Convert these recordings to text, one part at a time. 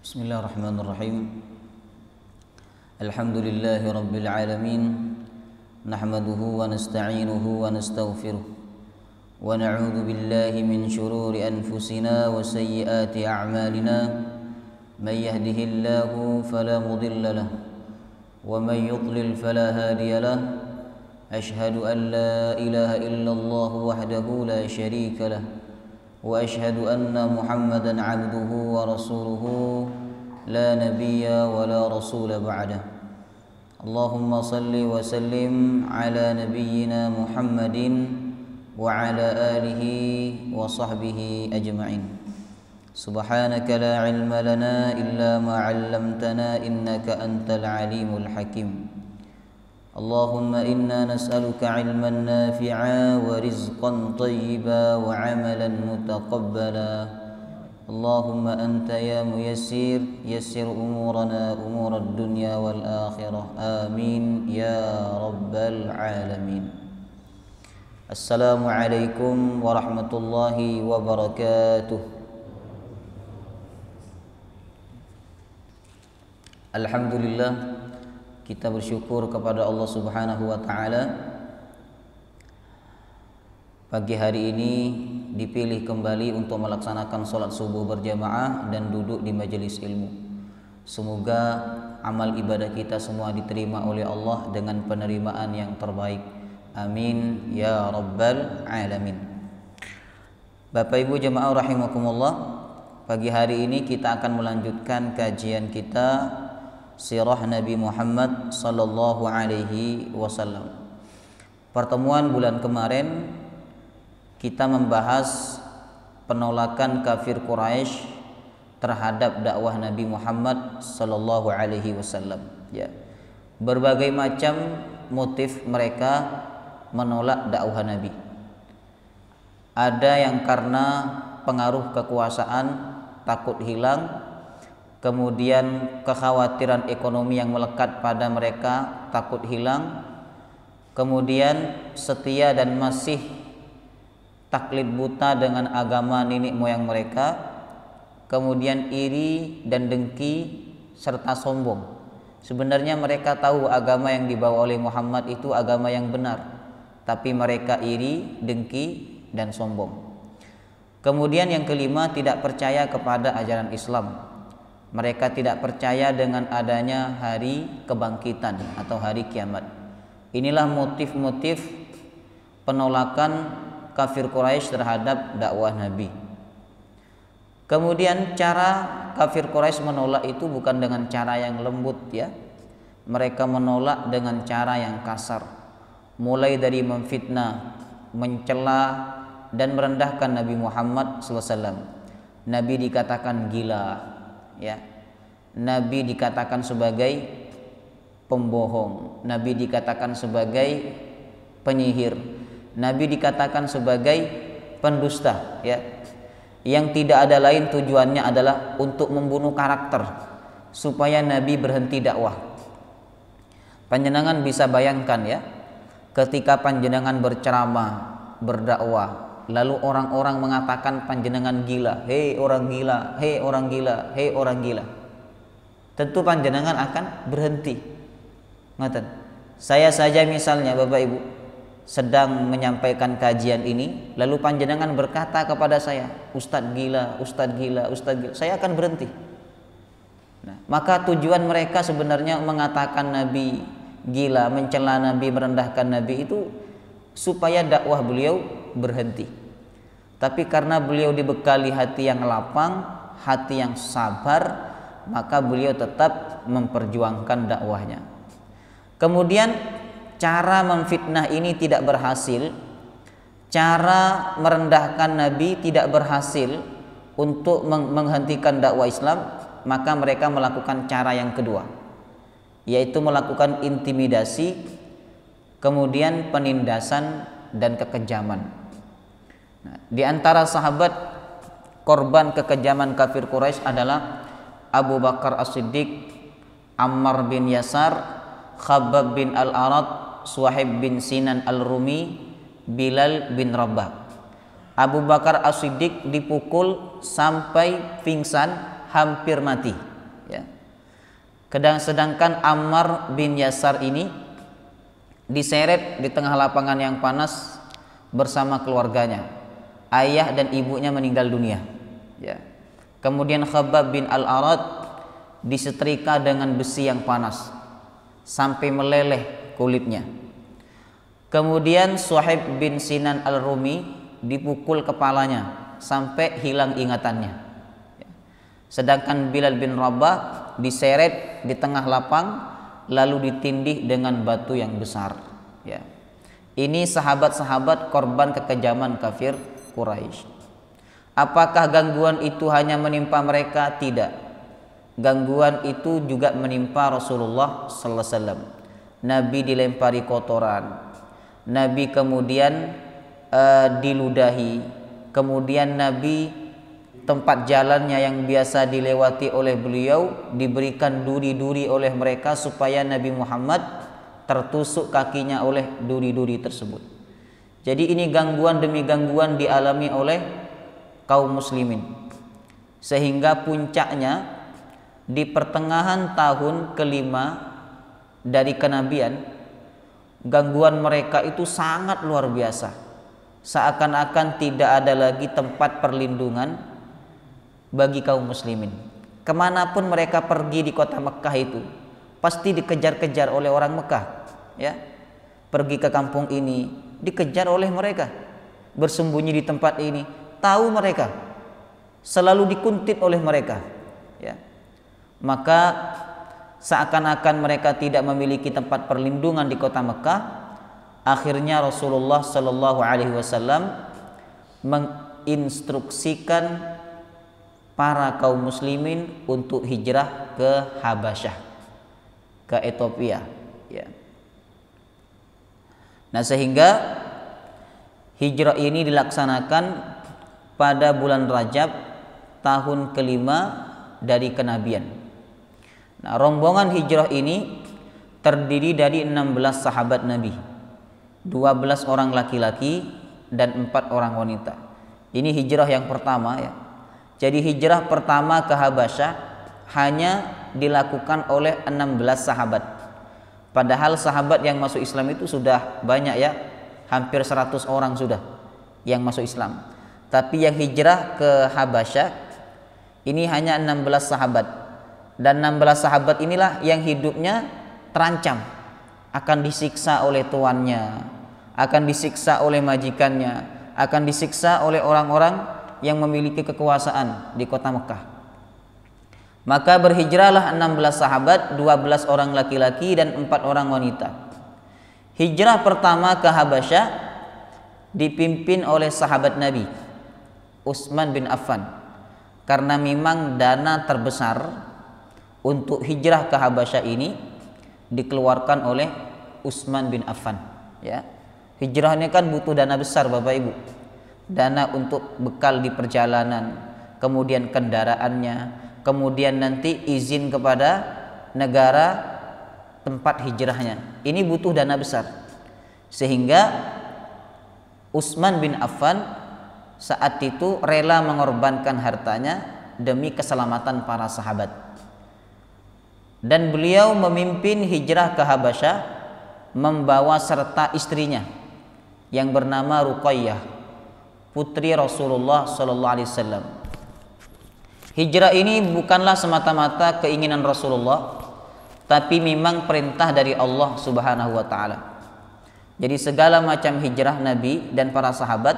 Bismillahirrahmanirrahim. Alhamdulillahi rabbil alamin. Nahmaduhu wa nasta'inuhu wa nastaghfiruh. Wa na'udzu billahi min shururi anfusina wa sayyiati a'malina. May yahdihillahu fala mudilla lahu wa may yudlil fala hadiya lahu. Ashhadu an la ilaha illallah wahdahu la syarika lahu. وأشهد أن محمدا عبده ورسوله لا نبي ولا رسول بعده اللهم صل وسلم على نبينا محمد وعلى آله وصحبه أجمعين سبحانك لا علم لنا إلا ما علمتنا إنك أنت العليم الحكيم اللهم إنا نسألك علما نافعا ورزقا طيبا وعملا متقبلا اللهم أنت يا ميسر يسر أمورنا أمور الدنيا والآخرة آمين يا رب العالمين. السلام عليكم ورحمة الله وبركاته. Alhamdulillah, kita bersyukur kepada Allah Subhanahu wa taala. Pagi hari ini dipilih kembali untuk melaksanakan sholat subuh berjamaah dan duduk di majelis ilmu. Semoga amal ibadah kita semua diterima oleh Allah dengan penerimaan yang terbaik. Amin ya rabbal alamin. Bapak Ibu jemaah rahimakumullah, pagi hari ini kita akan melanjutkan kajian kita sirah Nabi Muhammad sallallahu alaihi wasallam. Pertemuan bulan kemarin kita membahas penolakan kafir Quraisy terhadap dakwah Nabi Muhammad sallallahu alaihi wasallam. Ya. Berbagai macam motif mereka menolak dakwah Nabi. Ada yang karena pengaruh kekuasaan, takut hilang. Kemudian kekhawatiran ekonomi yang melekat pada mereka, takut hilang. Kemudian setia dan masih taklid buta dengan agama nenek moyang mereka. Kemudian iri dan dengki serta sombong. Sebenarnya mereka tahu agama yang dibawa oleh Muhammad itu agama yang benar, tapi mereka iri, dengki dan sombong. Kemudian yang kelima, tidak percaya kepada ajaran Islam. Mereka tidak percaya dengan adanya hari kebangkitan atau hari kiamat. Inilah motif-motif penolakan kafir Quraisy terhadap dakwah Nabi. Kemudian cara kafir Quraisy menolak itu bukan dengan cara yang lembut, ya. Mereka menolak dengan cara yang kasar. Mulai dari memfitnah, mencela dan merendahkan Nabi Muhammad SAW. Nabi dikatakan gila. Ya, Nabi dikatakan sebagai pembohong, Nabi dikatakan sebagai penyihir, Nabi dikatakan sebagai pendusta, ya. Yang tidak ada lain tujuannya adalah untuk membunuh karakter supaya Nabi berhenti dakwah. Panjenengan bisa bayangkan, ya, ketika panjenengan berceramah, berdakwah, lalu orang-orang mengatakan panjenengan gila, hei orang gila, hei orang gila, hei orang gila. Tentu panjenengan akan berhenti. Ngoten. Saya saja misalnya Bapak Ibu sedang menyampaikan kajian ini, lalu panjenengan berkata kepada saya, Ustadz gila, Ustadz gila, Ustadz gila, saya akan berhenti. Nah, maka tujuan mereka sebenarnya mengatakan Nabi gila, mencela Nabi, merendahkan Nabi itu supaya dakwah beliau berhenti. Tapi karena beliau dibekali hati yang lapang, hati yang sabar, maka beliau tetap memperjuangkan dakwahnya. Kemudian cara memfitnah ini tidak berhasil, cara merendahkan Nabi tidak berhasil untuk menghentikan dakwah Islam, maka mereka melakukan cara yang kedua, yaitu melakukan intimidasi, kemudian penindasan dan kekejaman. Nah, di antara sahabat korban kekejaman kafir Quraisy adalah Abu Bakar As-Siddiq, Ammar bin Yasar, Khabbab bin Al-Arad, Suhaib bin Sinan Al-Rumi, Bilal bin Rabah. Abu Bakar As-Siddiq dipukul sampai pingsan, hampir mati. Sedangkan Ammar bin Yasar ini diseret di tengah lapangan yang panas bersama keluarganya. Ayah dan ibunya meninggal dunia. Ya. Kemudian Khabbab bin Al-Arad disetrika dengan besi yang panas sampai meleleh kulitnya. Kemudian Suhaib bin Sinan Al-Rumi dipukul kepalanya sampai hilang ingatannya. Sedangkan Bilal bin Rabah diseret di tengah lapang lalu ditindih dengan batu yang besar. Ya. Ini sahabat-sahabat korban kekejaman kafir Quraisy. Apakah gangguan itu hanya menimpa mereka? Tidak. Gangguan itu juga menimpa Rasulullah sallallahu alaihi wasallam. Nabi dilempari kotoran. Nabi kemudian diludahi. Kemudian Nabi tempat jalannya yang biasa dilewati oleh beliau diberikan duri-duri oleh mereka supaya Nabi Muhammad tertusuk kakinya oleh duri-duri tersebut. Jadi ini gangguan demi gangguan dialami oleh kaum muslimin, sehingga puncaknya di pertengahan tahun kelima dari kenabian, gangguan mereka itu sangat luar biasa. Seakan-akan tidak ada lagi tempat perlindungan bagi kaum muslimin. Kemanapun mereka pergi di kota Mekah itu pasti dikejar-kejar oleh orang Mekah, ya. Pergi ke kampung ini dikejar oleh mereka, bersembunyi di tempat ini tahu mereka, selalu dikuntit oleh mereka, ya. Maka seakan-akan mereka tidak memiliki tempat perlindungan di kota Mekah. Akhirnya Rasulullah Shallallahu Alaihi Wasallam menginstruksikan para kaum muslimin untuk hijrah ke Habasyah, ke Ethiopia, ya. Nah, sehingga hijrah ini dilaksanakan pada bulan Rajab tahun kelima dari kenabian. Nah, rombongan hijrah ini terdiri dari 16 sahabat Nabi, 12 orang laki-laki dan 4 orang wanita. Ini hijrah yang pertama, ya. Jadi hijrah pertama ke Habasyah hanya dilakukan oleh 16 sahabat. Padahal sahabat yang masuk Islam itu sudah banyak, ya. Hampir 100 orang sudah yang masuk Islam. Tapi yang hijrah ke Habasyah ini hanya 16 sahabat. Dan 16 sahabat inilah yang hidupnya terancam akan disiksa oleh tuannya, akan disiksa oleh majikannya, akan disiksa oleh orang-orang yang memiliki kekuasaan di kota Mekah. Maka berhijrahlah 16 sahabat, 12 orang laki-laki dan 4 orang wanita. Hijrah pertama ke Habasyah dipimpin oleh sahabat Nabi Utsman bin Affan, karena memang dana terbesar untuk hijrah ke Habasyah ini dikeluarkan oleh Utsman bin Affan, ya. Hijrah ini kan butuh dana besar, Bapak Ibu. Dana untuk bekal di perjalanan, kemudian kendaraannya, kemudian nanti izin kepada negara tempat hijrahnya. Ini butuh dana besar. Sehingga Utsman bin Affan saat itu rela mengorbankan hartanya demi keselamatan para sahabat. Dan beliau memimpin hijrah ke Habasyah membawa serta istrinya yang bernama Ruqayyah, putri Rasulullah sallallahu alaihi wasallam. Hijrah ini bukanlah semata-mata keinginan Rasulullah, tapi memang perintah dari Allah Subhanahu wa taala. Jadi segala macam hijrah Nabi dan para sahabat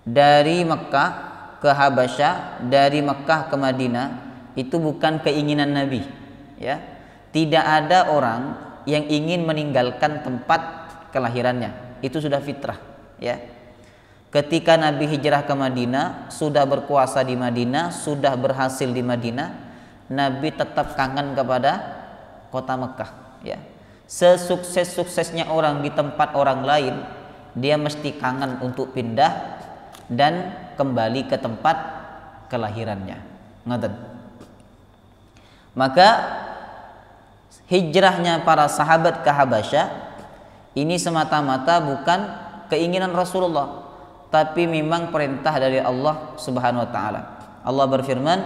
dari Mekah ke Habasyah, dari Mekah ke Madinah, itu bukan keinginan Nabi, ya. Tidak ada orang yang ingin meninggalkan tempat kelahirannya. Itu sudah fitrah, ya. Ketika Nabi hijrah ke Madinah, sudah berkuasa di Madinah, sudah berhasil di Madinah, Nabi tetap kangen kepada kota Mekah, ya. Sesukses-suksesnya orang di tempat orang lain, dia mesti kangen untuk pindah dan kembali ke tempat kelahirannya. Ngoten. Maka hijrahnya para sahabat ke Habasyah ini semata-mata bukan keinginan Rasulullah, tapi memang perintah dari Allah Subhanahu wa taala. Allah berfirman,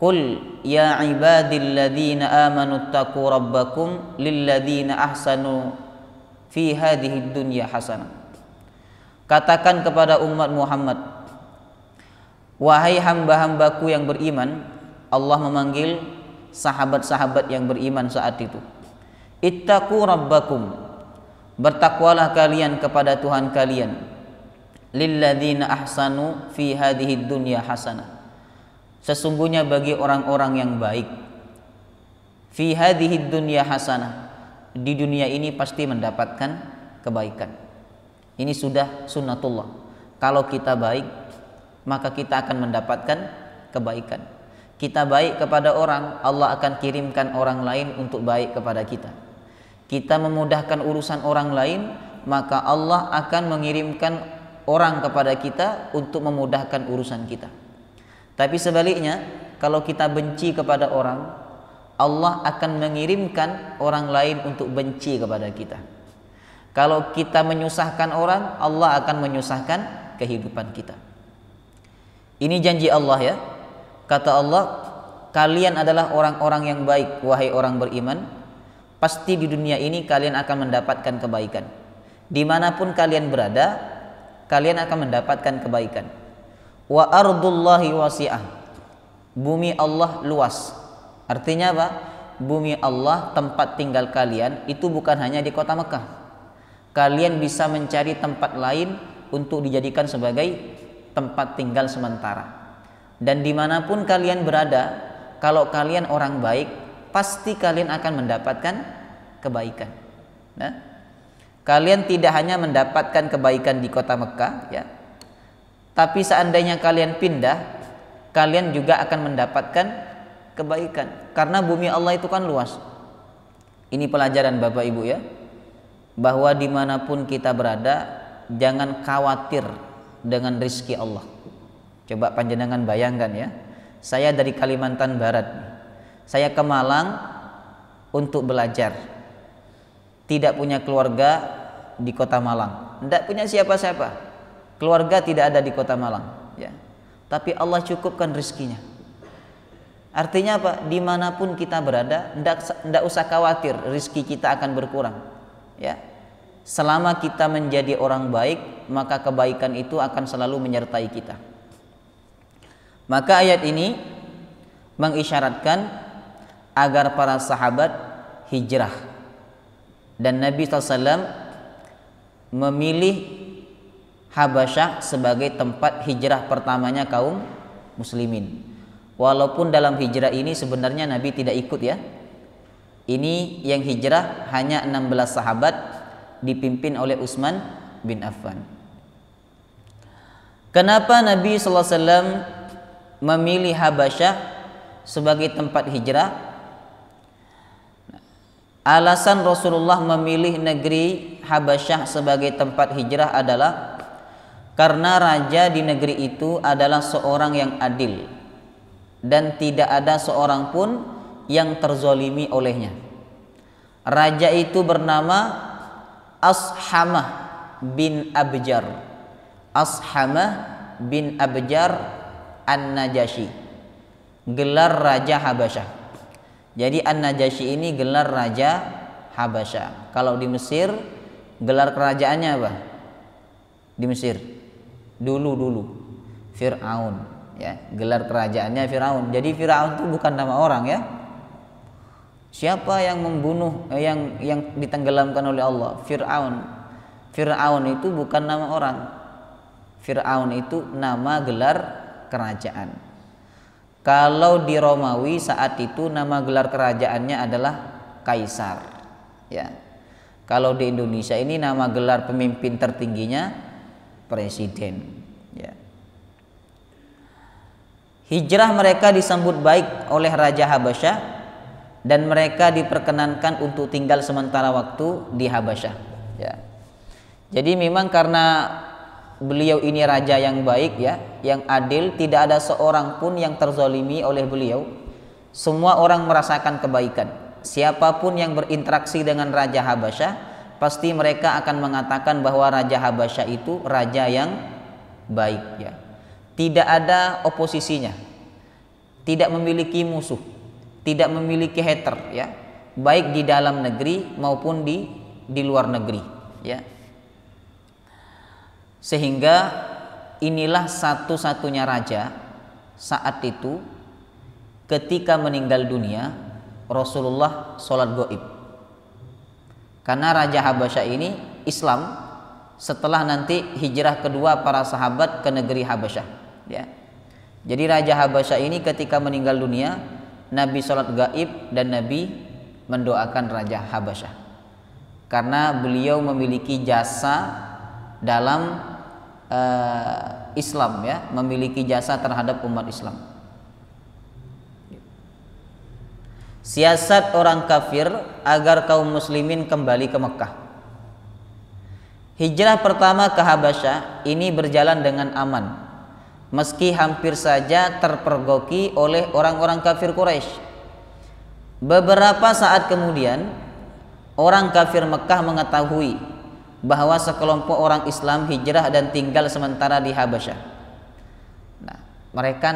Qul ya ibadilladzina amanu taqu rabbakum lilladzina ahsanu fi hadhihi dunya hasanah. Katakan kepada umat Muhammad, wahai hamba-hambaku yang beriman. Allah memanggil sahabat-sahabat yang beriman saat itu. Ittaqu rabbakum, bertakwalah kalian kepada Tuhan kalian. Lilladzina ahsanu fi hadhihi dunya hasanah, sesungguhnya bagi orang-orang yang baik, fi hadhihi dunya hasanah, di dunia ini pasti mendapatkan kebaikan. Ini sudah sunnatullah. Kalau kita baik, maka kita akan mendapatkan kebaikan. Kita baik kepada orang, Allah akan kirimkan orang lain untuk baik kepada kita. Kita memudahkan urusan orang lain, maka Allah akan mengirimkan orang kepada kita untuk memudahkan urusan kita. Tapi sebaliknya, kalau kita benci kepada orang, Allah akan mengirimkan orang lain untuk benci kepada kita. Kalau kita menyusahkan orang, Allah akan menyusahkan kehidupan kita. Ini janji Allah ya. Kata Allah, kalian adalah orang-orang yang baik, wahai orang beriman. Pasti di dunia ini kalian akan mendapatkan kebaikan. Dimanapun kalian berada, kalian akan mendapatkan kebaikan. Wa ardullahi wasi'ah, bumi Allah luas. Artinya apa? Bumi Allah, tempat tinggal kalian itu bukan hanya di kota Mekah. Kalian bisa mencari tempat lain untuk dijadikan sebagai tempat tinggal sementara. Dan dimanapun kalian berada, kalau kalian orang baik, pasti kalian akan mendapatkan kebaikan. Nah, kalian tidak hanya mendapatkan kebaikan di kota Mekah ya, tapi seandainya kalian pindah, kalian juga akan mendapatkan kebaikan. Karena bumi Allah itu kan luas. Ini pelajaran Bapak Ibu ya, bahwa dimanapun kita berada, jangan khawatir dengan rizki Allah. Coba panjenengan bayangkan ya, saya dari Kalimantan Barat, saya ke Malang untuk belajar, tidak punya keluarga di kota Malang, tidak punya siapa-siapa, keluarga tidak ada di kota Malang ya. Tapi Allah cukupkan rezekinya. Artinya apa? Dimanapun kita berada, tidak usah khawatir rezeki kita akan berkurang ya. Selama kita menjadi orang baik, maka kebaikan itu akan selalu menyertai kita. Maka ayat ini mengisyaratkan agar para sahabat hijrah, dan Nabi SAW memilih Habasyah sebagai tempat hijrah pertamanya kaum muslimin. Walaupun dalam hijrah ini sebenarnya Nabi tidak ikut ya. Ini yang hijrah hanya 16 sahabat dipimpin oleh Utsman bin Affan. Kenapa Nabi SAW memilih Habasyah sebagai tempat hijrah? Alasan Rasulullah memilih negeri Habasyah sebagai tempat hijrah adalah karena raja di negeri itu adalah seorang yang adil dan tidak ada seorang pun yang terzolimi olehnya. Raja itu bernama Ashamah bin Abjar. Ashamah bin Abjar An-Najasyi, gelar Raja Habasyah. Jadi An-Najasyi ini gelar Raja Habasyah. Kalau di Mesir gelar kerajaannya apa? Di Mesir dulu Fir'aun ya, gelar kerajaannya Fir'aun. Jadi Fir'aun itu bukan nama orang ya. Siapa yang membunuh yang ditenggelamkan oleh Allah? Fir'aun. Fir'aun itu bukan nama orang. Fir'aun itu nama gelar kerajaan. Kalau di Romawi saat itu nama gelar kerajaannya adalah Kaisar ya. Kalau di Indonesia ini nama gelar pemimpin tertingginya Presiden ya. Hijrah mereka disambut baik oleh Raja Habasyah dan mereka diperkenankan untuk tinggal sementara waktu di Habasyah ya. Jadi memang karena beliau ini raja yang baik ya, yang adil, tidak ada seorang pun yang terzolimi oleh beliau. Semua orang merasakan kebaikan. Siapapun yang berinteraksi dengan Raja Habasyah, pasti mereka akan mengatakan bahwa Raja Habasyah itu raja yang baik ya. Tidak ada oposisinya. tidak memiliki musuh, tidak memiliki hater, ya, baik di dalam negeri maupun di luar negeri, ya. Sehingga inilah satu-satunya raja saat itu ketika meninggal dunia Rasulullah sholat gaib. Karena Raja Habasyah ini Islam setelah nanti hijrah kedua para sahabat ke negeri Habasyah, ya. Jadi Raja Habasyah ini ketika meninggal dunia, Nabi sholat gaib dan Nabi mendoakan Raja Habasyah karena beliau memiliki jasa dalam Islam, ya, memiliki jasa terhadap umat Islam. Siasat orang kafir agar kaum muslimin kembali ke Mekah. Hijrah pertama ke Habasyah ini berjalan dengan aman, meski hampir saja terpergoki oleh orang-orang kafir Quraisy. Beberapa saat kemudian, orang kafir Mekah mengetahui bahwa sekelompok orang Islam hijrah dan tinggal sementara di Habasyah. Nah, mereka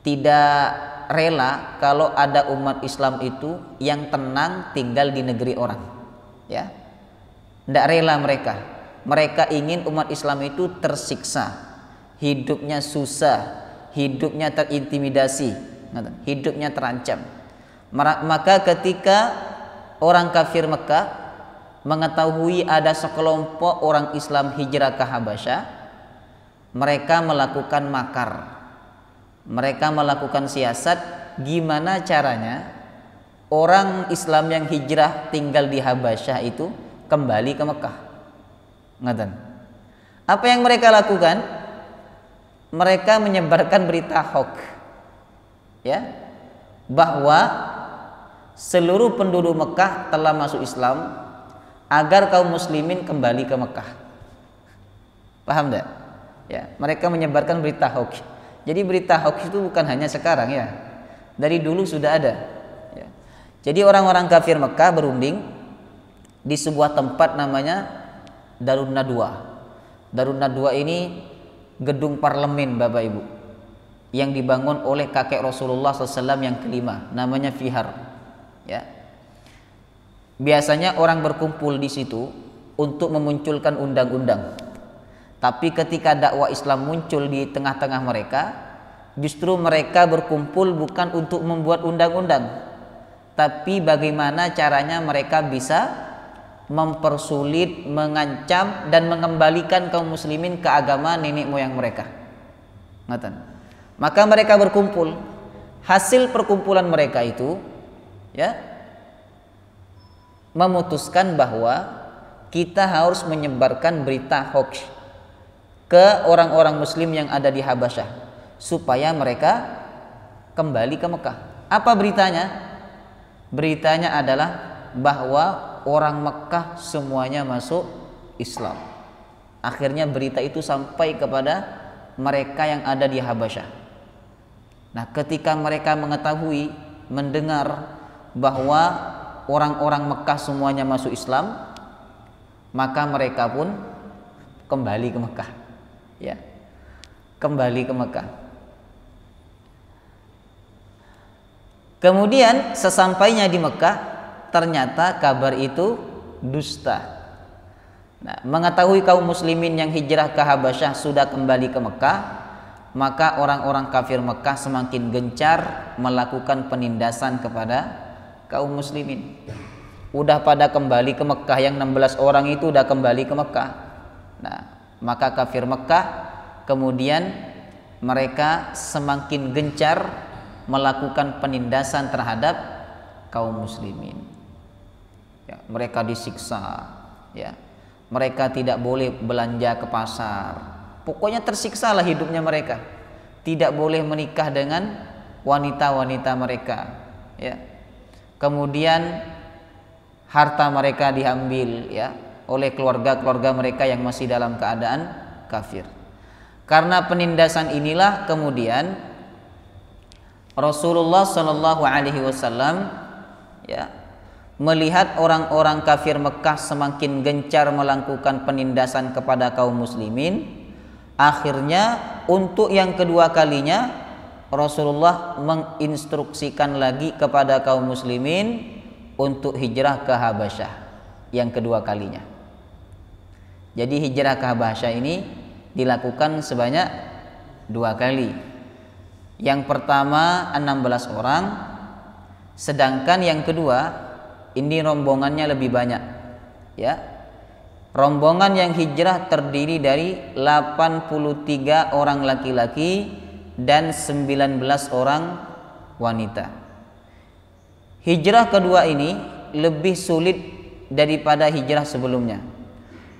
tidak rela kalau ada umat Islam itu yang tenang tinggal di negeri orang, ya. Tidak rela mereka. Mereka ingin umat Islam itu tersiksa, hidupnya susah, hidupnya terintimidasi, hidupnya terancam. Maka ketika orang kafir Mekah mengetahui ada sekelompok orang Islam hijrah ke Habasyah, mereka melakukan makar, mereka melakukan siasat gimana caranya orang Islam yang hijrah tinggal di Habasyah itu kembali ke Mekah. Ngaten. Apa yang mereka lakukan? Mereka menyebarkan berita hoax, ya, bahwa seluruh penduduk Mekah telah masuk Islam agar kaum muslimin kembali ke Mekah. Paham enggak? Ya, mereka menyebarkan berita hoax. Jadi berita hoax itu bukan hanya sekarang, ya. Dari dulu sudah ada, ya. Jadi orang-orang kafir Mekah berunding di sebuah tempat namanya Darun Nadwa. Darun Nadwa ini gedung parlemen, Bapak Ibu, yang dibangun oleh kakek Rasulullah SAW yang kelima, namanya Fihar, ya. Biasanya orang berkumpul di situ untuk memunculkan undang-undang. Tapi ketika dakwah Islam muncul di tengah-tengah mereka, justru mereka berkumpul bukan untuk membuat undang-undang, tapi bagaimana caranya mereka bisa mempersulit, mengancam dan mengembalikan kaum muslimin ke agama nenek moyang mereka. Maka mereka berkumpul. Hasil perkumpulan mereka itu, ya, memutuskan bahwa kita harus menyebarkan berita hoax ke orang-orang muslim yang ada di Habasyah supaya mereka kembali ke Mekah. Apa beritanya? Beritanya adalah bahwa orang Mekah semuanya masuk Islam. Akhirnya berita itu sampai kepada mereka yang ada di Habasyah. Nah, ketika mereka mengetahui, mendengar bahwa orang-orang Mekah semuanya masuk Islam, maka mereka pun kembali ke Mekah, ya, kembali ke Mekah. Kemudian sesampainya di Mekah, ternyata kabar itu dusta. Nah, mengetahui kaum muslimin yang hijrah ke Habasyah sudah kembali ke Mekah, maka orang-orang kafir Mekah semakin gencar melakukan penindasan kepada kaum muslimin. Udah pada kembali ke Mekah, yang 16 orang itu udah kembali ke Mekah. Nah, maka kafir Mekah kemudian mereka semakin gencar melakukan penindasan terhadap kaum muslimin. Ya, mereka disiksa, ya. Mereka tidak boleh belanja ke pasar. Pokoknya tersiksalah hidupnya mereka. Tidak boleh menikah dengan wanita-wanita mereka, ya. Kemudian harta mereka diambil, ya, oleh keluarga-keluarga mereka yang masih dalam keadaan kafir. Karena penindasan inilah kemudian Rasulullah Shallallahu Alaihi Wasallam, ya, melihat orang-orang kafir Mekah semakin gencar melakukan penindasan kepada kaum muslimin. Akhirnya untuk yang kedua kalinya Rasulullah menginstruksikan lagi kepada kaum muslimin untuk hijrah ke Habasyah yang kedua kalinya. Jadi hijrah ke Habasyah ini dilakukan sebanyak 2 kali. Yang pertama 16 orang, sedangkan yang kedua ini rombongannya lebih banyak. Ya. Rombongan yang hijrah terdiri dari 83 orang laki-laki dan 19 orang wanita. Hijrah kedua ini lebih sulit daripada hijrah sebelumnya.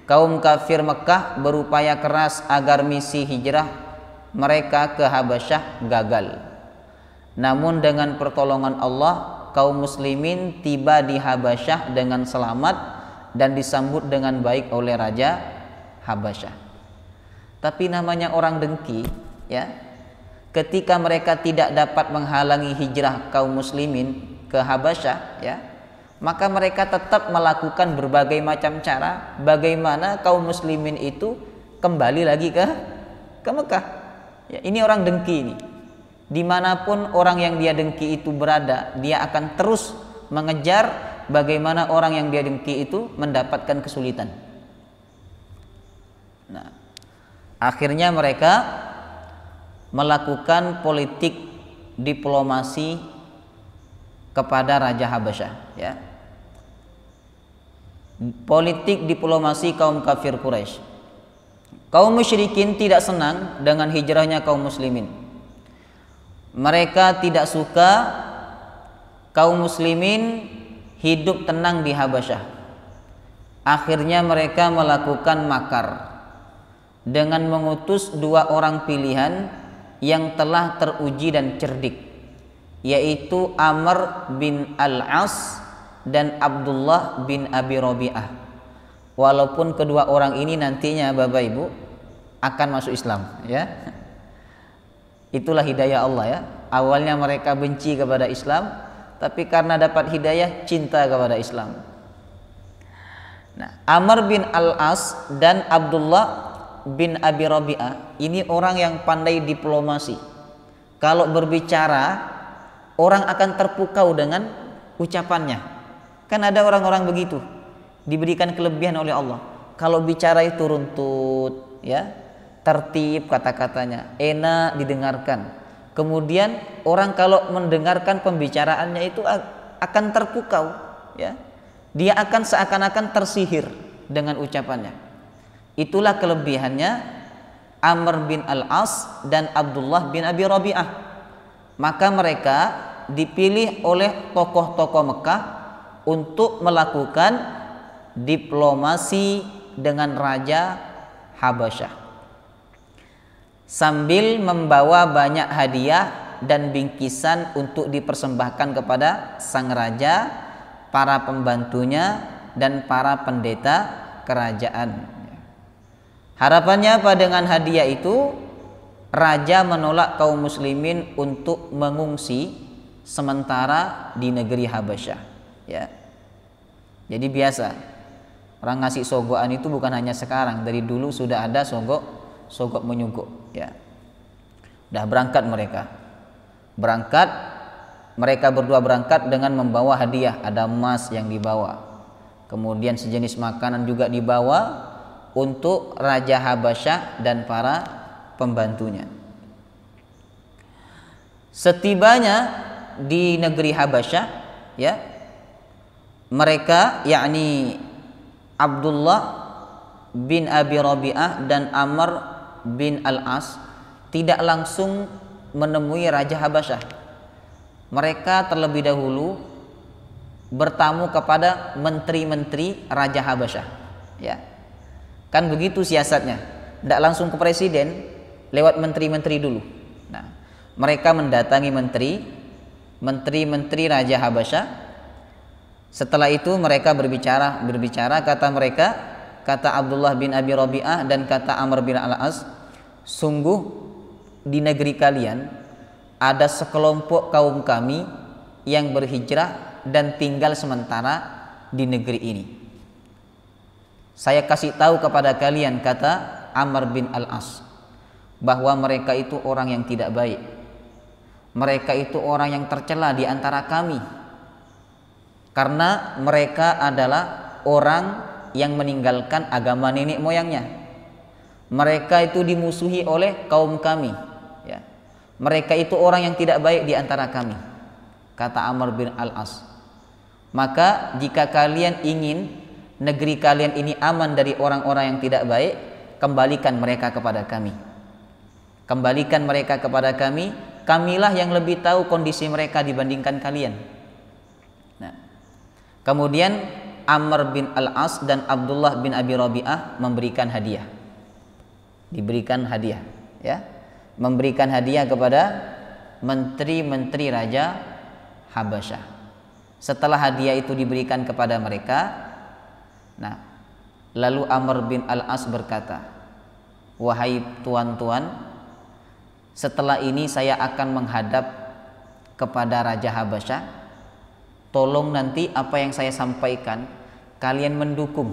Kaum kafir Mekah berupaya keras agar misi hijrah mereka ke Habasyah gagal. Namun dengan pertolongan Allah, kaum muslimin tiba di Habasyah dengan selamat dan disambut dengan baik oleh Raja Habasyah. Tapi namanya orang dengki, ya. Ketika mereka tidak dapat menghalangi hijrah kaum muslimin ke Habasyah, ya, maka mereka tetap melakukan berbagai macam cara bagaimana kaum muslimin itu kembali lagi ke Mekah. Ya, ini orang dengki ini. Dimanapun orang yang dia dengki itu berada, dia akan terus mengejar bagaimana orang yang dia dengki itu mendapatkan kesulitan. Nah, akhirnya mereka melakukan politik diplomasi kepada Raja Habasyah, ya. Politik diplomasi kaum kafir Quraisy. Kaum musyrikin tidak senang dengan hijrahnya kaum muslimin. Mereka tidak suka kaum muslimin hidup tenang di Habasyah. Akhirnya mereka melakukan makar dengan mengutus 2 orang pilihan yang telah teruji dan cerdik, yaitu Amr bin Al-As dan Abdullah bin Abi Rabi'ah. Walaupun kedua orang ini nantinya Bapak Ibu akan masuk Islam, ya. Itulah hidayah Allah, ya. Awalnya mereka benci kepada Islam, tapi karena dapat hidayah cinta kepada Islam. Nah, Amr bin Al-As dan Abdullah bin Abi Rabi'ah ini orang yang pandai diplomasi. Kalau berbicara, orang akan terpukau dengan ucapannya. Kan ada orang-orang begitu, diberikan kelebihan oleh Allah. Kalau bicara itu runtut, ya, tertib kata-katanya, enak didengarkan. Kemudian orang kalau mendengarkan pembicaraannya itu akan terpukau, ya. Dia akan seakan-akan tersihir dengan ucapannya. Itulah kelebihannya Amr bin Al-As dan Abdullah bin Abi Rabi'ah. Maka mereka dipilih oleh tokoh-tokoh Mekah untuk melakukan diplomasi dengan Raja Habasyah, sambil membawa banyak hadiah dan bingkisan untuk dipersembahkan kepada sang raja, para pembantunya, dan para pendeta kerajaan. Harapannya apa dengan hadiah itu? Raja menolak kaum muslimin untuk mengungsi sementara di negeri Habasyah, ya. Jadi biasa orang ngasih sogokan itu bukan hanya sekarang, dari dulu sudah ada sogok menyogok, ya. Udah berangkat mereka berdua berangkat dengan membawa hadiah, ada emas yang dibawa, kemudian sejenis makanan juga dibawa untuk Raja Habasyah dan para pembantunya. Setibanya di negeri Habasyah, ya, mereka yakni Abdullah bin Abi Rabi'ah dan Amr bin Al-As tidak langsung menemui Raja Habasyah. Mereka terlebih dahulu bertamu kepada menteri-menteri Raja Habasyah, ya. Kan begitu siasatnya, tidak langsung ke presiden, lewat menteri-menteri dulu. Nah, mereka mendatangi menteri-menteri Raja Habasyah. Setelah itu mereka berbicara, kata Abdullah bin Abi Rabi'ah dan kata Amr bin Al-As, sungguh di negeri kalian ada sekelompok kaum kami yang berhijrah dan tinggal sementara di negeri ini. Saya kasih tahu kepada kalian, kata Amr bin Al-As, bahwa mereka itu orang yang tidak baik. mereka itu orang yang tercela di antara kami, karena mereka adalah orang yang meninggalkan agama nenek moyangnya. Mereka itu dimusuhi oleh kaum kami, ya. Mereka itu orang yang tidak baik di antara kami, kata Amr bin Al-As. Maka jika kalian ingin negeri kalian ini aman dari orang-orang yang tidak baik, kembalikan mereka kepada kami. Kembalikan mereka kepada kami, kamilah yang lebih tahu kondisi mereka dibandingkan kalian. Nah, kemudian Amr bin Al-As dan Abdullah bin Abi Rabi'ah memberikan hadiah. Diberikan hadiah, ya. Memberikan hadiah kepada menteri-menteri Raja Habasyah. Setelah hadiah itu diberikan kepada mereka, nah, lalu Amr bin Al-As berkata, wahai tuan-tuan, setelah ini saya akan menghadap kepada Raja Habasyah. Tolong nanti apa yang saya sampaikan kalian mendukung.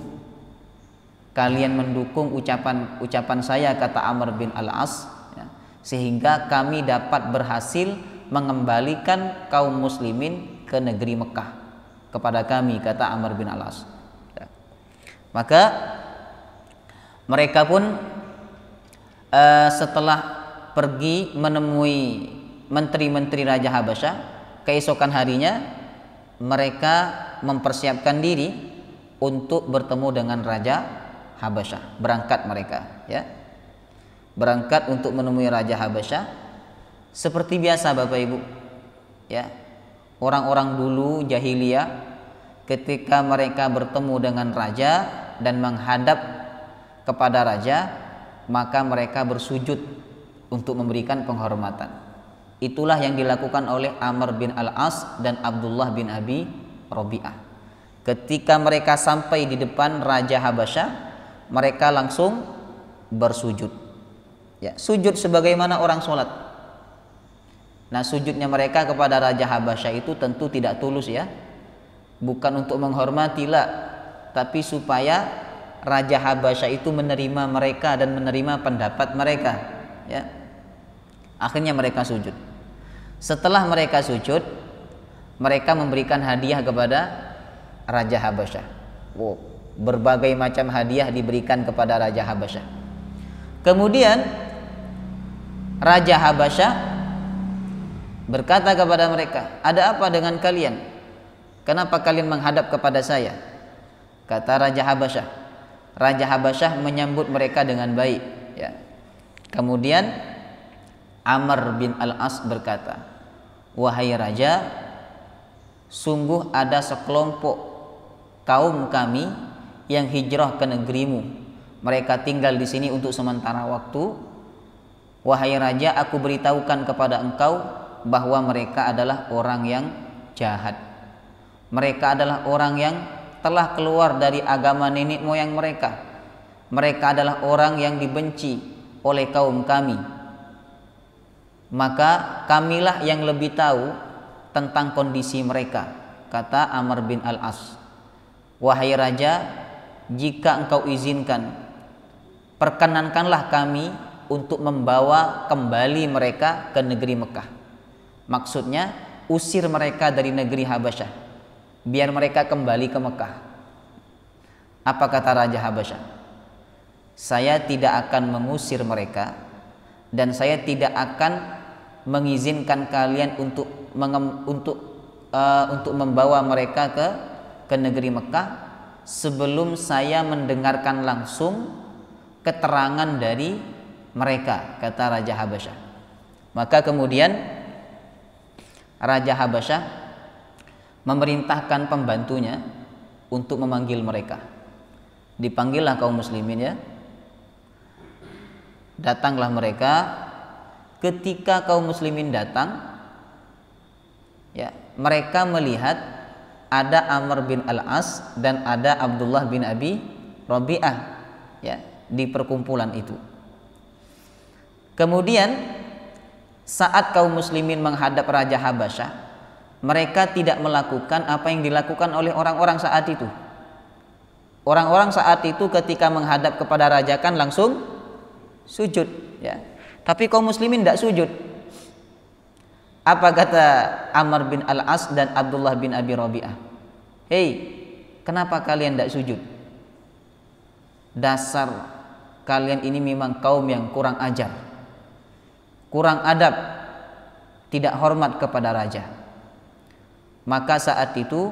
Kalian mendukung ucapan saya, kata Amr bin Al-As, ya, sehingga kami dapat berhasil mengembalikan kaum muslimin ke negeri Mekah kepada kami, kata Amr bin Al-As. Ya. Maka mereka pun setelah pergi menemui menteri-menteri Raja Habasyah, keesokan harinya mereka mempersiapkan diri untuk bertemu dengan Raja Habasyah. Berangkat mereka, ya, berangkat untuk menemui Raja Habasyah. Seperti biasa Bapak Ibu, ya, orang-orang dulu jahiliyah ketika mereka bertemu dengan raja dan menghadap kepada raja, maka mereka bersujud untuk memberikan penghormatan. Itulah yang dilakukan oleh Amr bin Al-As dan Abdullah bin Abi Rabi'ah. Ketika mereka sampai di depan Raja Habasyah, mereka langsung bersujud, ya, sujud sebagaimana orang sholat. Nah, sujudnya mereka kepada Raja Habasyah itu tentu tidak tulus, ya, bukan untuk menghormati, lah, tapi supaya Raja Habasyah itu menerima mereka dan menerima pendapat mereka, ya. Akhirnya mereka sujud. Setelah mereka sujud, mereka memberikan hadiah kepada Raja Habasyah. Wow, berbagai macam hadiah diberikan kepada Raja Habasyah. Kemudian Raja Habasyah berkata kepada mereka, ada apa dengan kalian? Kenapa kalian menghadap kepada saya? Kata Raja Habasyah. Raja Habasyah menyambut mereka dengan baik, ya. Kemudian Amr bin Al-As berkata, wahai Raja, sungguh ada sekelompok kaum kami yang hijrah ke negerimu. Mereka tinggal di sini untuk sementara waktu. Wahai Raja, aku beritahukan kepada engkau bahwa mereka adalah orang yang jahat. Mereka adalah orang yang telah keluar dari agama nenek moyang mereka. Mereka adalah orang yang dibenci oleh kaum kami. Maka kamilah yang lebih tahu tentang kondisi mereka, kata Amr bin Al-As. Wahai Raja, jika engkau izinkan, perkenankanlah kami untuk membawa kembali mereka ke negeri Mekah. Maksudnya usir mereka dari negeri Habasyah, biar mereka kembali ke Mekah. Apa kata Raja Habasyah? Saya tidak akan mengusir mereka, dan saya tidak akan mengizinkan kalian untuk membawa mereka ke negeri Mekah sebelum saya mendengarkan langsung keterangan dari mereka, kata Raja Habasyah. Maka kemudian Raja Habasyah memerintahkan pembantunya untuk memanggil mereka. Dipanggillah kaum muslimin, ya. Datanglah mereka. Ketika kaum muslimin datang, ya, mereka melihat ada Amr bin Al-As dan ada Abdullah bin Abi Rabi'ah, ya, di perkumpulan itu. Kemudian saat kaum muslimin menghadap Raja Habasyah, mereka tidak melakukan apa yang dilakukan oleh orang-orang saat itu. Orang-orang saat itu ketika menghadap kepada raja kan langsung sujud, ya. Tapi kaum muslimin tidak sujud. Apa kata Amr bin Al-As dan Abdullah bin Abi Rabi'ah? Hei, kenapa kalian tidak sujud? Dasar kalian ini memang kaum yang kurang ajar, kurang adab, tidak hormat kepada raja. Maka saat itu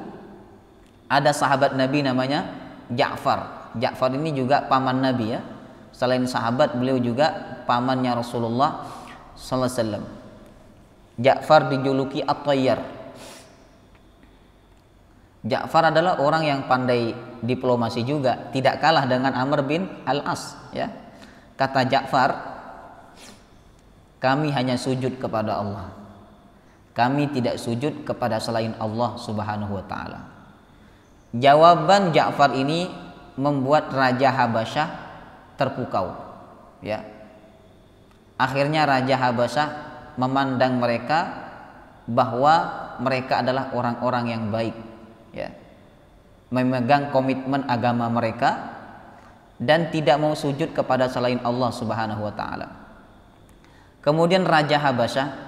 ada sahabat Nabi namanya Ja'far. Ja'far ini juga paman Nabi ya. Selain sahabat, beliau juga pamannya Rasulullah sallallahu alaihi wasallam. Ja'far dijuluki At-Tayyar. Ja'far adalah orang yang pandai diplomasi juga, tidak kalah dengan Amr bin Al-As ya. Kata Ja'far, kami hanya sujud kepada Allah. Kami tidak sujud kepada selain Allah Subhanahu wa taala. Jawaban Ja'far ini membuat Raja Habasyah terpukau ya. Akhirnya Raja Habasyah memandang mereka bahwa mereka adalah orang-orang yang baik ya, memegang komitmen agama mereka dan tidak mau sujud kepada selain Allah Subhanahu wa taala. Kemudian Raja Habasyah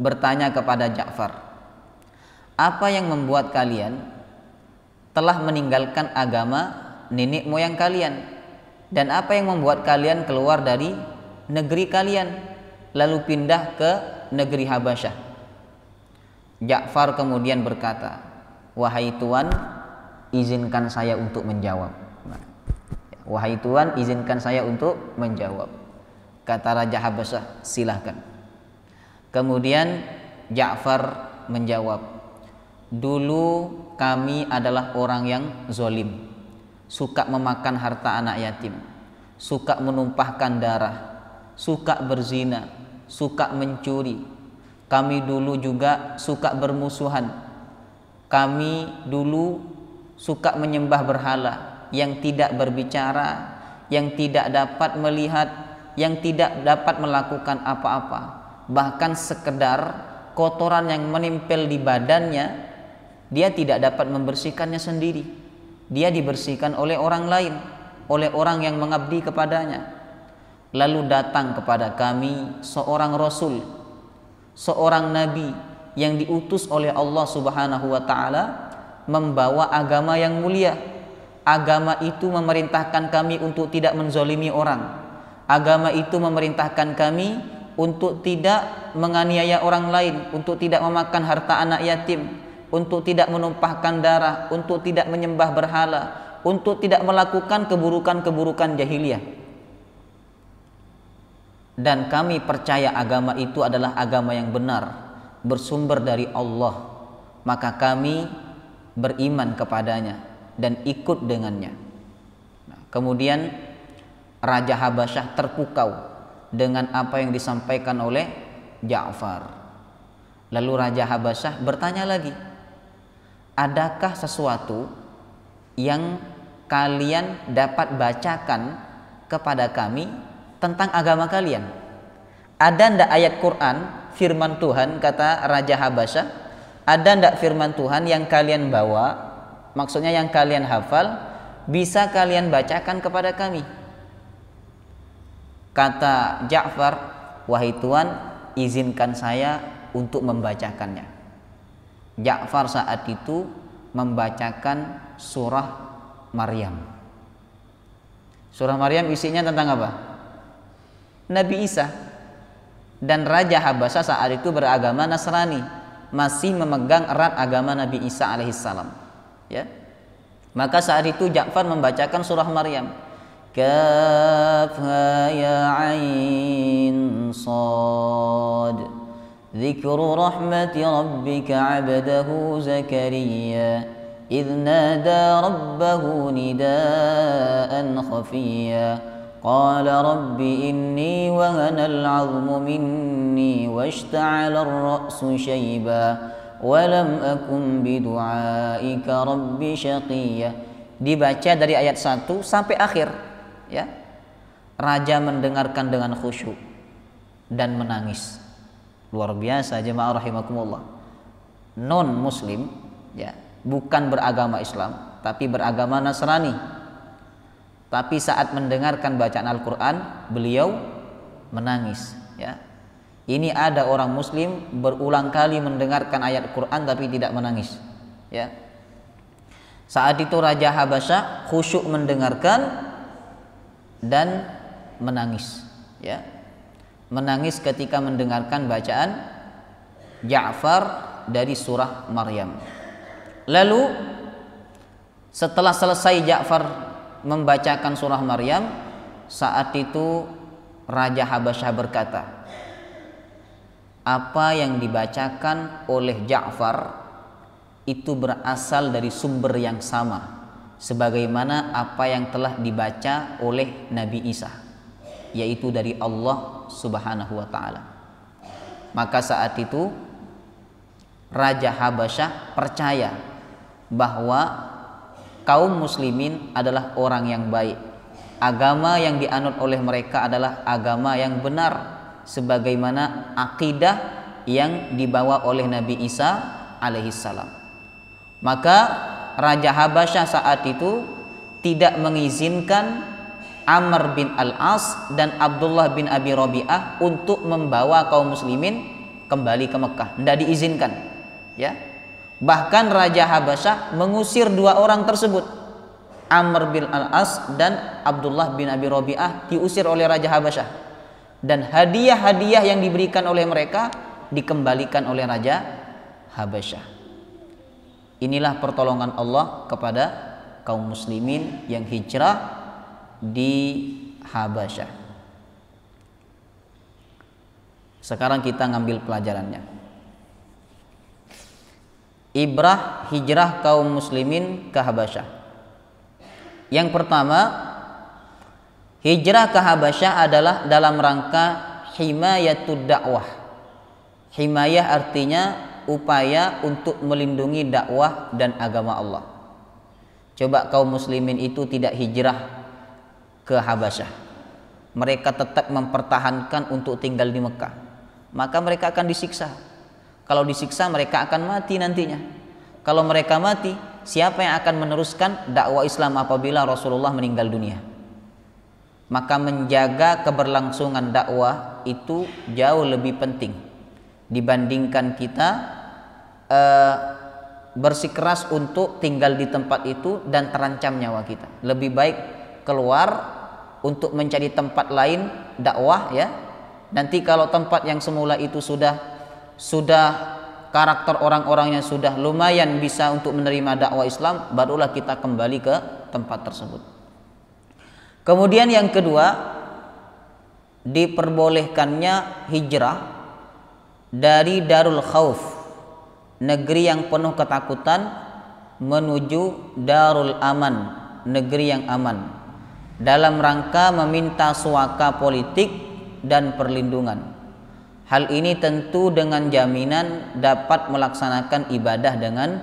bertanya kepada Ja'far, apa yang membuat kalian telah meninggalkan agama nenek moyang kalian, dan apa yang membuat kalian keluar dari negeri kalian lalu pindah ke negeri Habasyah? Ja'far kemudian berkata, wahai Tuan, izinkan saya untuk menjawab. Wahai Tuan, izinkan saya untuk menjawab. Kata Raja Habasyah, silahkan. Kemudian Ja'far menjawab, dulu kami adalah orang yang zolim, suka memakan harta anak yatim, suka menumpahkan darah, suka berzina, suka mencuri. Kami dulu juga suka bermusuhan. Kami dulu suka menyembah berhala yang tidak berbicara, yang tidak dapat melihat, yang tidak dapat melakukan apa-apa. Bahkan sekedar kotoran yang menempel di badannya, dia tidak dapat membersihkannya sendiri. Dia dibersihkan oleh orang lain, oleh orang yang mengabdi kepadanya. Lalu datang kepada kami seorang Rasul, seorang Nabi yang diutus oleh Allah Subhanahu wa ta'ala, membawa agama yang mulia. Agama itu memerintahkan kami untuk tidak menzolimi orang. Agama itu memerintahkan kami untuk tidak menganiaya orang lain, untuk tidak memakan harta anak yatim, untuk tidak menumpahkan darah, untuk tidak menyembah berhala, untuk tidak melakukan keburukan-keburukan jahiliyah. Dan kami percaya agama itu adalah agama yang benar, bersumber dari Allah, maka kami beriman kepadanya dan ikut dengannya. Nah, kemudian Raja Habasyah terpukau dengan apa yang disampaikan oleh Ja'far. Lalu Raja Habasyah bertanya lagi, adakah sesuatu yang kalian dapat bacakan kepada kami tentang agama kalian? Ada ndak ayat Quran, firman Tuhan, kata Raja Habasyah, ada ndak firman Tuhan yang kalian bawa, maksudnya yang kalian hafal, bisa kalian bacakan kepada kami? Kata Ja'far, wahai Tuan, izinkan saya untuk membacakannya. Ja'far saat itu membacakan surah Maryam. Surah Maryam isinya tentang apa? Nabi Isa. Dan Raja Habasyah saat itu beragama Nasrani, masih memegang erat agama Nabi Isa alaihissalam ya. Maka saat itu Ja'far membacakan surah Maryam. Kafha ya ain sad, dzikru rahmati rabbika 'abdahu Zakariya idh nada rabbahu nidaan khafiyya qala rabbi inni wahana al-'azmu minni washta'ala ar-ra'su shayba wa lam akun bidu'aika rabbi shaqiyya. Dibaca dari ayat 1 sampai akhir ya. Raja mendengarkan dengan khusyuk dan menangis. Luar biasa jemaah rahimakumullah. Non muslim ya, bukan beragama Islam tapi beragama Nasrani. Tapi saat mendengarkan bacaan Al-Quran, beliau menangis ya. Ini ada orang muslim berulang kali mendengarkan ayat Quran tapi tidak menangis, ya. Saat itu Raja Habasyah khusyuk mendengarkan dan menangis, ya. Menangis ketika mendengarkan bacaan Ja'far dari surah Maryam. Lalu setelah selesai Ja'far membacakan surah Maryam, saat itu Raja Habasyah berkata, apa yang dibacakan oleh Ja'far itu berasal dari sumber yang sama sebagaimana apa yang telah dibaca oleh Nabi Isa, yaitu dari Allah Subhanahu wa taala. Maka saat itu Raja Habasyah percaya bahwa kaum muslimin adalah orang yang baik. Agama yang dianut oleh mereka adalah agama yang benar sebagaimana akidah yang dibawa oleh Nabi Isa alaihissalam. Maka Raja Habasyah saat itu tidak mengizinkan Amr bin Al-As dan Abdullah bin Abi Rabi'ah untuk membawa kaum muslimin kembali ke Mekah. Tidak diizinkan, ya. Bahkan Raja Habasyah mengusir dua orang tersebut, Amr bin Al-As dan Abdullah bin Abi Rabi'ah, diusir oleh Raja Habasyah, dan hadiah-hadiah yang diberikan oleh mereka dikembalikan oleh Raja Habasyah. Inilah pertolongan Allah kepada kaum muslimin yang hijrah di Habasyah. Sekarang kita ngambil pelajarannya. Ibrah hijrah kaum muslimin ke Habasyah. Yang pertama, hijrah ke Habasyah adalah dalam rangka himayatud dakwah. Himayah artinya upaya untuk melindungi dakwah dan agama Allah. Coba kaum muslimin itu tidak hijrah ke Habasyah, mereka tetap mempertahankan untuk tinggal di Mekah, maka mereka akan disiksa. Kalau disiksa mereka akan mati nantinya. Kalau mereka mati, siapa yang akan meneruskan dakwah Islam apabila Rasulullah meninggal dunia? Maka menjaga keberlangsungan dakwah itu jauh lebih penting dibandingkan kita bersikeras untuk tinggal di tempat itu dan terancam nyawa kita. Lebih baik keluar untuk mencari tempat lain dakwah, ya. Nanti kalau tempat yang semula itu sudah karakter orang-orangnya sudah lumayan bisa untuk menerima dakwah Islam, barulah kita kembali ke tempat tersebut. Kemudian yang kedua, diperbolehkannya hijrah dari Darul Khauf, negeri yang penuh ketakutan, menuju Darul Aman, negeri yang aman, dalam rangka meminta suaka politik dan perlindungan. Hal ini tentu dengan jaminan dapat melaksanakan ibadah dengan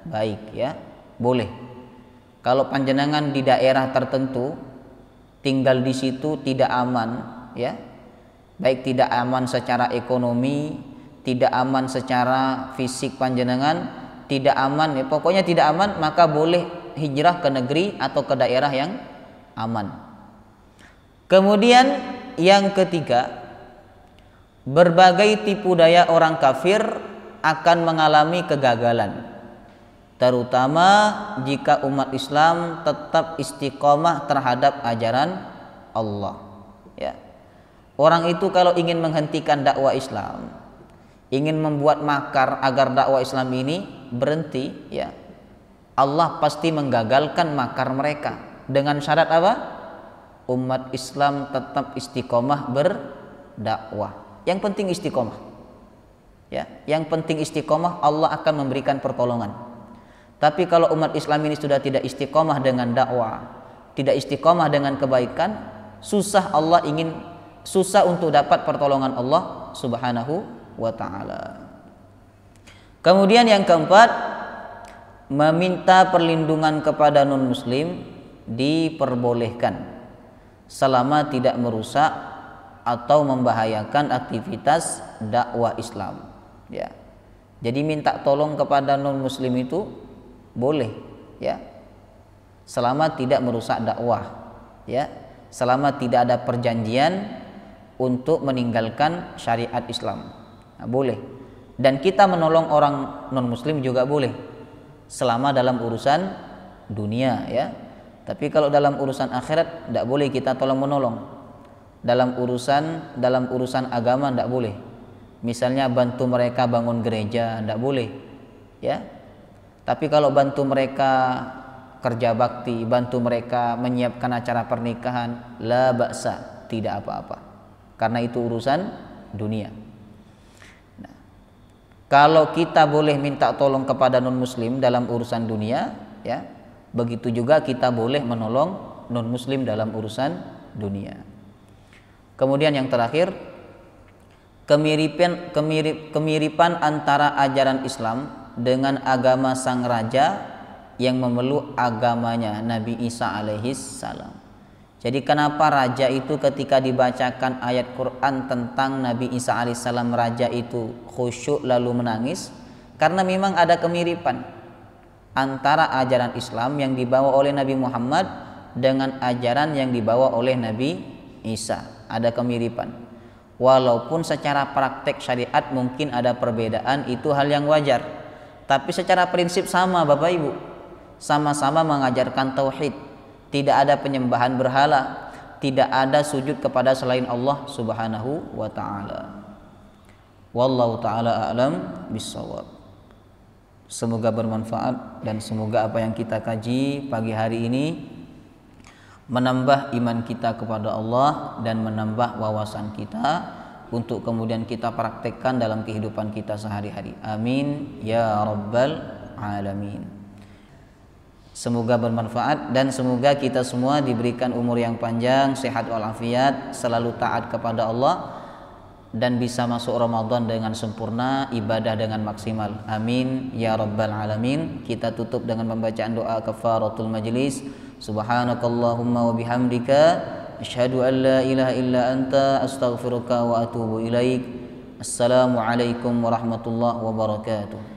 baik, ya. Boleh. Kalau panjenengan di daerah tertentu tinggal di situ tidak aman, ya. Baik tidak aman secara ekonomi, tidak aman secara fisik panjenengan, tidak aman, ya, pokoknya tidak aman, maka boleh hijrah ke negeri atau ke daerah yang aman. Kemudian yang ketiga, berbagai tipu daya orang kafir akan mengalami kegagalan, terutama jika umat Islam tetap istiqomah terhadap ajaran Allah, ya. Orang itu kalau ingin menghentikan dakwah Islam, ingin membuat makar agar dakwah Islam ini berhenti, ya, Allah pasti menggagalkan makar mereka dengan syarat apa? Umat Islam tetap istiqomah berdakwah. Yang penting istiqomah, ya. Yang penting istiqomah, Allah akan memberikan pertolongan. Tapi kalau umat Islam ini sudah tidak istiqomah dengan dakwah, tidak istiqomah dengan kebaikan, susah untuk dapat pertolongan Allah Subhanahu wa ta'ala. Kemudian yang keempat, meminta perlindungan kepada non muslim diperbolehkan selama tidak merusak atau membahayakan aktivitas dakwah Islam, ya. Jadi minta tolong kepada non muslim itu boleh, ya, selama tidak merusak dakwah, ya, selama tidak ada perjanjian untuk meninggalkan syariat Islam. Nah, boleh. Dan kita menolong orang non muslim juga boleh selama dalam urusan dunia ya. Tapi kalau dalam urusan akhirat tidak boleh kita tolong menolong. Dalam urusan agama tidak boleh. Misalnya bantu mereka bangun gereja tidak boleh ya. Tapi kalau bantu mereka kerja bakti, bantu mereka menyiapkan acara pernikahan, la ba'sa, tidak apa-apa. Karena itu urusan dunia. Nah, kalau kita boleh minta tolong kepada non muslim dalam urusan dunia ya, begitu juga kita boleh menolong non muslim dalam urusan dunia. Kemudian yang terakhir, kemiripan antara ajaran Islam dengan agama sang raja yang memeluk agamanya Nabi Isa alaihis salam. Jadi kenapa raja itu ketika dibacakan ayat Quran tentang Nabi Isa alaihis salam, raja itu khusyuk lalu menangis? Karena memang ada kemiripan antara ajaran Islam yang dibawa oleh Nabi Muhammad dengan ajaran yang dibawa oleh Nabi Isa. Ada kemiripan. Walaupun secara praktek syariat mungkin ada perbedaan, itu hal yang wajar. Tapi secara prinsip sama Bapak Ibu. Sama-sama mengajarkan tauhid. Tidak ada penyembahan berhala, tidak ada sujud kepada selain Allah Subhanahu wa taala. Wallahu taala a'lam bissawab. Semoga bermanfaat dan semoga apa yang kita kaji pagi hari ini menambah iman kita kepada Allah dan menambah wawasan kita untuk kemudian kita praktekkan dalam kehidupan kita sehari-hari. Amin ya rabbal alamin. Semoga bermanfaat dan semoga kita semua diberikan umur yang panjang, sehat walafiat, selalu taat kepada Allah dan bisa masuk Ramadan dengan sempurna, ibadah dengan maksimal. Amin ya rabbal alamin. Kita tutup dengan pembacaan doa kafaratul majlis. Subhanakallahumma wa bihamdika asyhadu an la ilaha illa anta astaghfiruka wa atubu ilaik. Assalamualaikum warahmatullahi wabarakatuh.